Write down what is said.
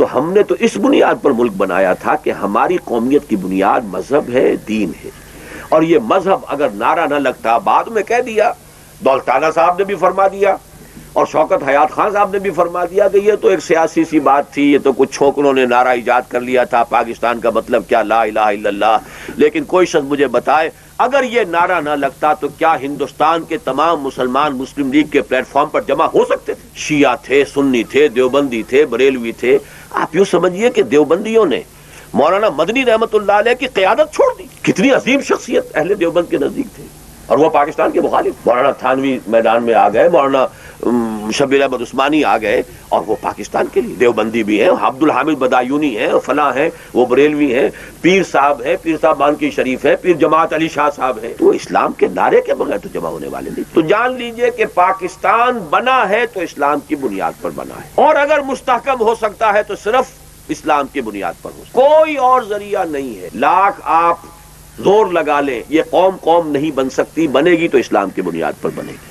تو ہم نے تو اس بنیاد پر ملک بنایا تھا کہ ہماری قومیت کی بنیاد مذہب ہے، دین ہے، اور یہ مذہب اگر نعرہ نہ لگتا، بعد میں کہہ دیا، دولتانہ صاحب نے بھی فرما دیا اور شوکت حیات خان صاحب نے بھی فرما دیا کہ یہ تو ایک سیاسی سی بات تھی، یہ تو کچھ چھوکروں نے نعرہ ایجاد کر لیا تھا، پاکستان کا مطلب کیا، لا الہ الا اللہ۔ لیکن کوئی شخص مجھے بتائے اگر یہ نعرہ نہ لگتا تو کیا ہندوستان کے تمام مسلمان مسلم لیگ کے پلیٹ فارم پر جمع ہو سکتے تھے؟ شیعہ تھے، سنی تھے، دیوبندی تھے، بریلوی تھے۔ آپ یوں سمجھیے کہ دیوبندیوں نے مولانا مدنی رحمت اللہ علیہ کی قیادت چھوڑ دی۔ کتنی عظیم شخصیت اہل دیوبند کے نزدیک تھے، اور وہ پاکستان کے مخالف۔ مولانا تھانوی میدان میں آ گئے، مولانا شبیر احمد عثمانی آ گئے، اور وہ پاکستان کے لیے دیوبندی بھی ہیں، عبد الحامد بدایونی ہیں، فلاں ہیں، وہ بریلوی ہیں، پیر صاحب ہیں، پیر صاحب بانکی شریف ہیں، پیر جماعت علی شاہ صاحب ہیں۔ تو اسلام کے نعرے کے بغیر تو جمع ہونے والے نہیں۔ تو جان لیجئے کہ پاکستان بنا ہے تو اسلام کی بنیاد پر بنا ہے، اور اگر مستحکم ہو سکتا ہے تو صرف اسلام کی بنیاد پر ہو سکتا ہے، کوئی اور ذریعہ نہیں ہے۔ لاکھ آپ زور لگا لیں، یہ قوم نہیں بن سکتی، بنے گی تو اسلام کی بنیاد پر بنے گی۔